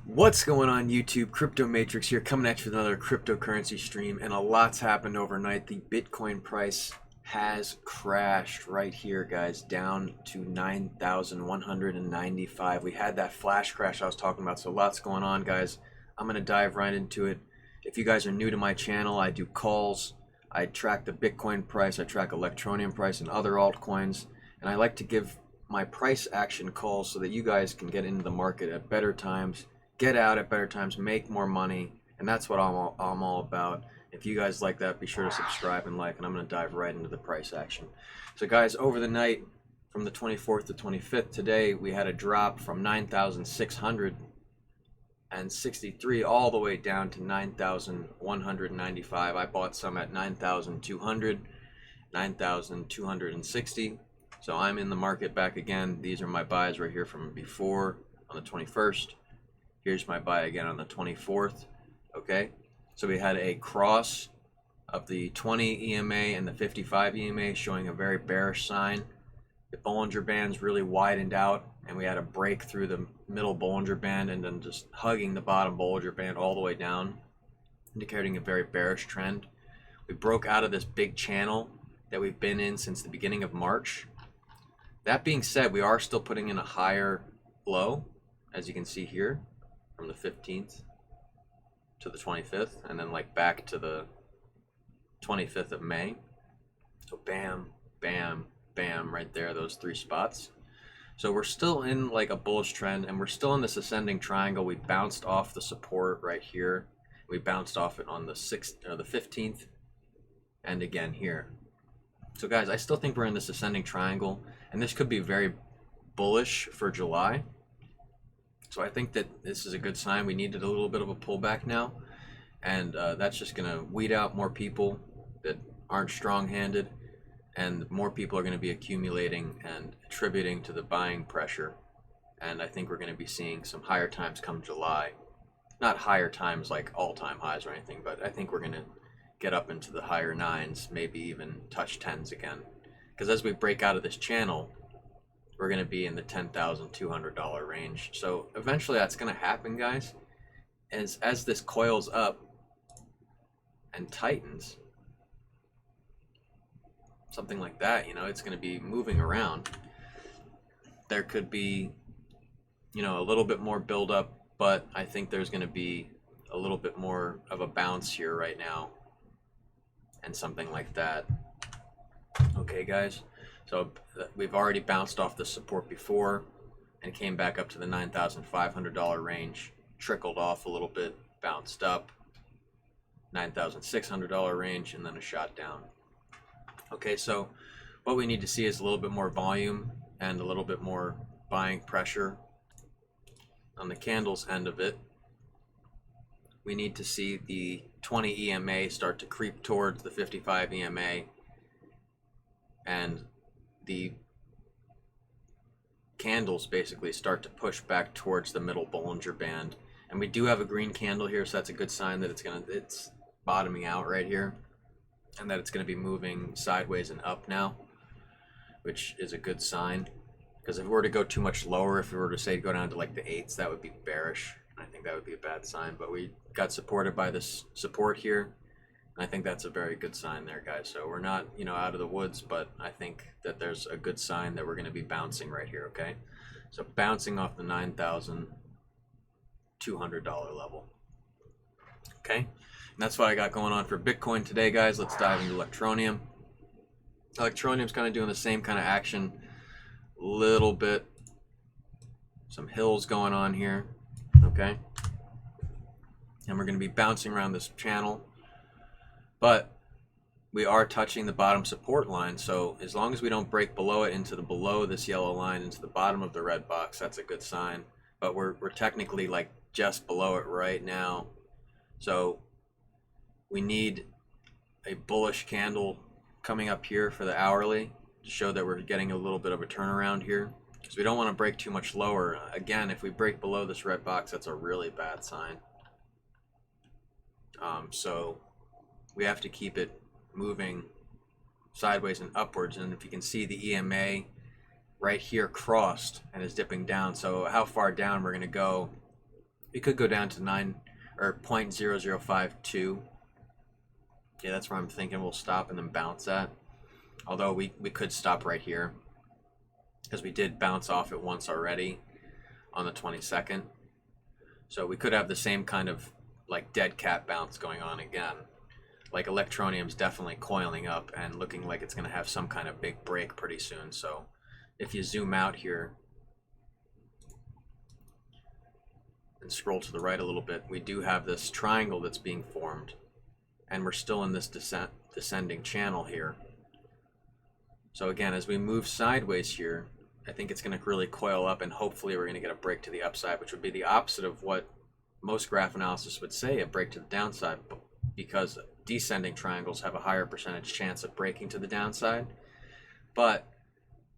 What's going on YouTube? Crypto Matrix here, coming at you with another cryptocurrency stream, and a lot's happened overnight. The Bitcoin price has crashed right here, guys, down to 9,195. We had that flash crash I was talking about, so lots going on, guys. I'm going to dive right into it. If you guys are new to my channel, I do calls. I track the Bitcoin price, I track ELECTRONEUM price and other altcoins, and I like to give my price action calls so that you guys can get into the market at better times, get out at better times, make more money, and that's what I'm all about. If you guys like that, be sure to subscribe and like, and I'm going to dive right into the price action. So guys, over the night from the 24th to 25th today, we had a drop from 9,663 all the way down to 9,195. I bought some at 9,200, 9,260. So I'm in the market back again. These are my buys right here from before on the 21st. Here's my buy again on the 24th. Okay, so we had a cross of the 20 EMA and the 55 EMA showing a very bearish sign. The Bollinger Bands really widened out, and we had a break through the middle Bollinger Band and then just hugging the bottom Bollinger Band all the way down, indicating a very bearish trend. We broke out of this big channel that we've been in since the beginning of March. That being said, we are still putting in a higher low, as you can see here, from the 15th to the 25th, and then like back to the 25th of May. So bam, bam, bam, right there, those three spots. So we're still in like a bullish trend, and we're still in this ascending triangle. We bounced off the support right here. We bounced off it on the 6th or the 15th, and again here. So guys, I still think we're in this ascending triangle, and this could be very bullish for July. So I think that this is a good sign. We needed a little bit of a pullback now, and that's just going to weed out more people that aren't strong-handed, and more people are going to be accumulating and attributing to the buying pressure. And I think we're going to be seeing some higher times come July. Not higher times like all-time highs or anything, but I think we're going to get up into the higher nines, maybe even touch tens again. Because as we break out of this channel, we're going to be in the $10,200 range. So eventually that's going to happen, guys. As this coils up and tightens, something like that, you know, it's going to be moving around. There could be, you know, a little bit more buildup, but I think there's going to be a little bit more of a bounce here right now, and something like that. Okay, guys. So we've already bounced off the support before and came back up to the $9,500 range, trickled off a little bit, bounced up, $9,600 range, and then a shot down. Okay, so what we need to see is a little bit more volume and a little bit more buying pressure. On the candles end of it, we need to see the 20 EMA start to creep towards the 55 EMA, and the candles basically start to push back towards the middle Bollinger Band. And we do have a green candle here, so that's a good sign that it's bottoming out right here, and that it's going to be moving sideways and up now, which is a good sign. Because if we were to go too much lower, if we were to say go down to like the 8s, that would be bearish. I think that would be a bad sign, but we got supported by this support here. I think that's a very good sign there, guys. So we're not, you know, out of the woods, but I think that there's a good sign that we're going to be bouncing right here, okay? So bouncing off the $9,200 level, okay? And that's what I got going on for Bitcoin today, guys. Let's dive into ELECTRONEUM. ELECTRONEUM's kind of doing the same kind of action, little bit, some hills going on here, okay? And we're going to be bouncing around this channel. But we are touching the bottom support line, so as long as we don't break below it into the below this yellow line into the bottom of the red box, that's a good sign. But we're technically like just below it right now, so we need a bullish candle coming up here for the hourly to show that we're getting a little bit of a turnaround here, because we don't want to break too much lower. Again, if we break below this red box, that's a really bad sign. So we have to keep it moving sideways and upwards. And if you can see, the EMA right here crossed and is dipping down. So how far down we're going to go We could go down to 9 or 0.0052. Yeah, that's where I'm thinking we'll stop and then bounce at. Although we could stop right here, because we did bounce off it once already on the 22nd. So we could have the same kind of like dead cat bounce going on again. Like Electronium's definitely coiling up and looking like it's going to have some kind of big break pretty soon. So if you zoom out here and scroll to the right a little bit, we do have this triangle that's being formed, and we're still in this descending channel here. So again, as we move sideways here, I think it's going to really coil up, and hopefully we're going to get a break to the upside, which would be the opposite of what most graph analysis would say, a break to the downside, because descending triangles have a higher percentage chance of breaking to the downside. But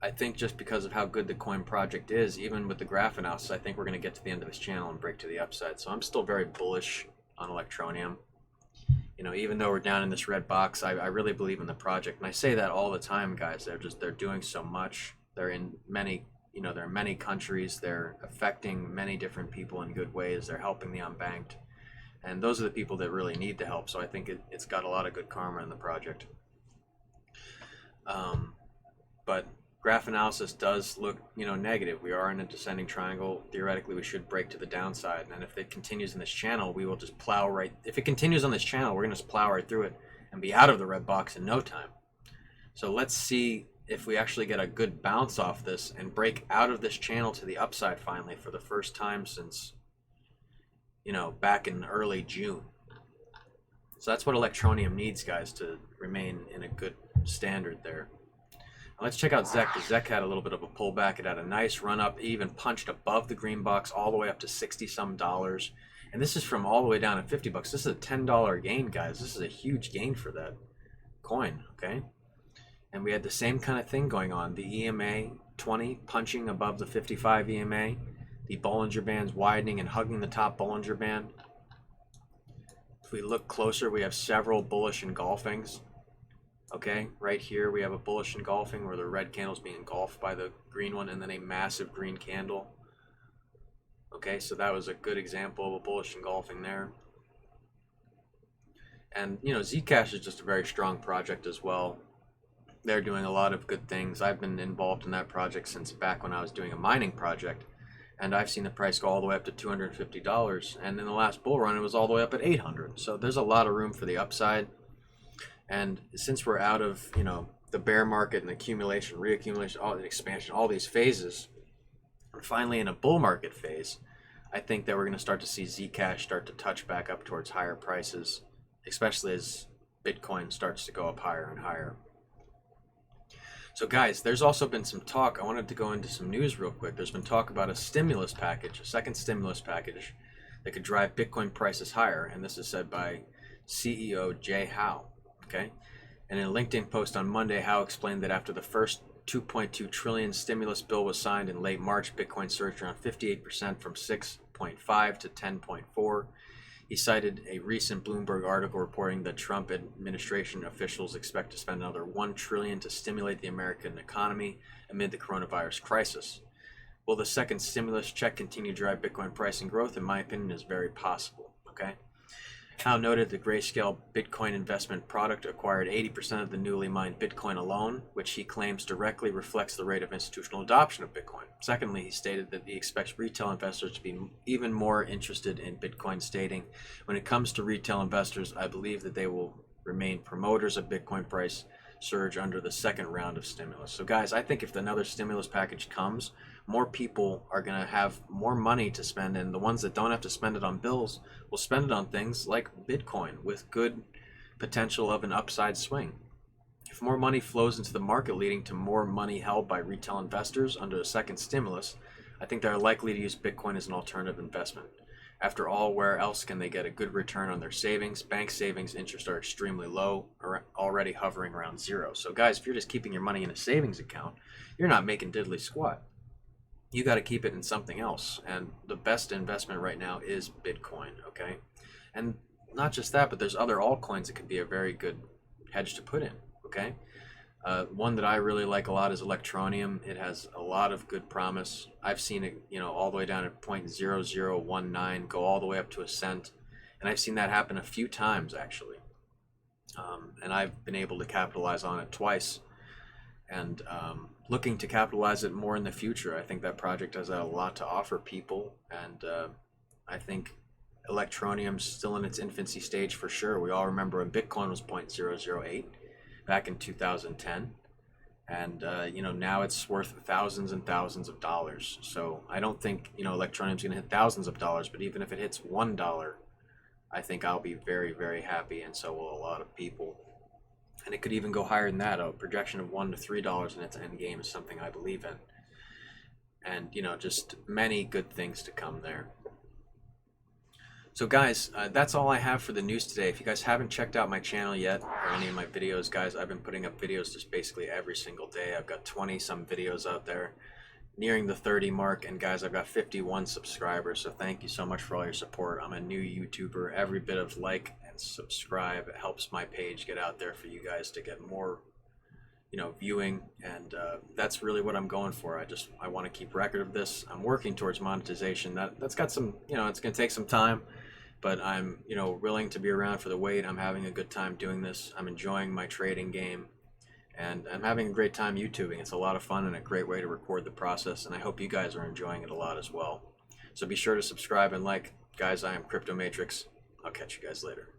I think just because of how good the coin project is, even with the graph analysis, I think we're going to get to the end of this channel and break to the upside. So I'm still very bullish on Electronium. You know, even though we're down in this red box, I really believe in the project. And I say that all the time, guys. They're doing so much. They're in many, you know, they're in many countries. They're affecting many different people in good ways. They're helping the unbanked. And those are the people that really need the help. So I think it's got a lot of good karma in the project. But graph analysis does look, you know, negative. We are in a descending triangle. Theoretically, we should break to the downside. And if it continues in this channel, we will just plow right. If it continues on this channel, we're going to just plow right through it and be out of the red box in no time. So let's see if we actually get a good bounce off this and break out of this channel to the upside finally for the first time since, you know, back in early June. So that's what Electronium needs, guys, to remain in a good standard there. Now let's check out ZEC. ZEC had a little bit of a pullback. It had a nice run up. It even punched above the green box all the way up to $60-some. And this is from all the way down at $50. This is a $10 gain, guys. This is a huge gain for that coin, okay? And we had the same kind of thing going on. The EMA 20 punching above the 55 EMA. The Bollinger Bands widening and hugging the top Bollinger Band. If we look closer, we have several bullish engulfings. Okay, right here we have a bullish engulfing where the red candle is being engulfed by the green one, and then a massive green candle. Okay, so that was a good example of a bullish engulfing there. And, you know, Zcash is just a very strong project as well. They're doing a lot of good things. I've been involved in that project since back when I was doing a mining project. And I've seen the price go all the way up to $250. And in the last bull run, it was all the way up at $800. So there's a lot of room for the upside. And since we're out of, you know, the bear market and accumulation, reaccumulation, all the expansion, all these phases, we're finally in a bull market phase. I think that we're going to start to see Zcash start to touch back up towards higher prices, especially as Bitcoin starts to go up higher and higher. So guys, there's also been some talk. I wanted to go into some news real quick. There's been talk about a stimulus package, a second stimulus package that could drive Bitcoin prices higher. And this is said by CEO Jay Howe. Okay. And in a LinkedIn post on Monday, Howe explained that after the first 2.2 trillion stimulus bill was signed in late March, Bitcoin surged around 58% from 6.5 to 10.4. He cited a recent Bloomberg article reporting that Trump administration officials expect to spend another $1 trillion to stimulate the American economy amid the coronavirus crisis. Will the second stimulus check continue to drive Bitcoin pricing growth? In my opinion, is very possible. Okay. Howe noted the Grayscale Bitcoin investment product acquired 80% of the newly mined Bitcoin alone, which he claims directly reflects the rate of institutional adoption of Bitcoin. Secondly, he stated that he expects retail investors to be even more interested in Bitcoin, stating, "When it comes to retail investors, I believe that they will remain promoters of Bitcoin price surge under the second round of stimulus." So guys, I think if another stimulus package comes, more people are going to have more money to spend, and the ones that don't have to spend it on bills will spend it on things like Bitcoin with good potential of an upside swing. If more money flows into the market, leading to more money held by retail investors under a second stimulus, I think they're likely to use Bitcoin as an alternative investment. After all, where else can they get a good return on their savings? Bank savings interest are extremely low, or already hovering around zero. So guys, if you're just keeping your money in a savings account, you're not making diddly squat. You got to keep it in something else. And the best investment right now is Bitcoin, okay? And not just that, but there's other altcoins that could be a very good hedge to put in, okay? One that I really like a lot is Electronium. It has a lot of good promise. I've seen it, all the way down at 0.0019, go all the way up to a cent, and I've seen that happen a few times actually. And I've been able to capitalize on it twice, and looking to capitalize it more in the future. I think that project has a lot to offer people, and I think Electronium's still in its infancy stage for sure. We all remember when Bitcoin was 0.008 back in 2010, and now it's worth thousands and thousands of dollars. So I don't think Electronium's going to hit thousands of dollars, but even if it hits $1, I think I'll be very, very happy, and so will a lot of people. And it could even go higher than that. A projection of $1 to $3 in its end game is something I believe in, and just many good things to come there. So guys, that's all I have for the news today. If you guys haven't checked out my channel yet, or any of my videos, guys, I've been putting up videos just basically every single day. I've got 20 some videos out there, nearing the 30 mark, and guys, I've got 51 subscribers, so thank you so much for all your support. I'm a new YouTuber. Every bit of like and subscribe, it helps my page get out there for you guys to get more viewing, and that's really what I'm going for. I want to keep record of this. I'm working towards monetization. That's got some, it's going to take some time, but I'm willing to be around for the wait. I'm having a good time doing this. I'm enjoying my trading game, and I'm having a great time YouTubing. It's a lot of fun and a great way to record the process, and I hope you guys are enjoying it a lot as well. So be sure to subscribe and like. Guys, I am Crypto Matrix. I'll catch you guys later.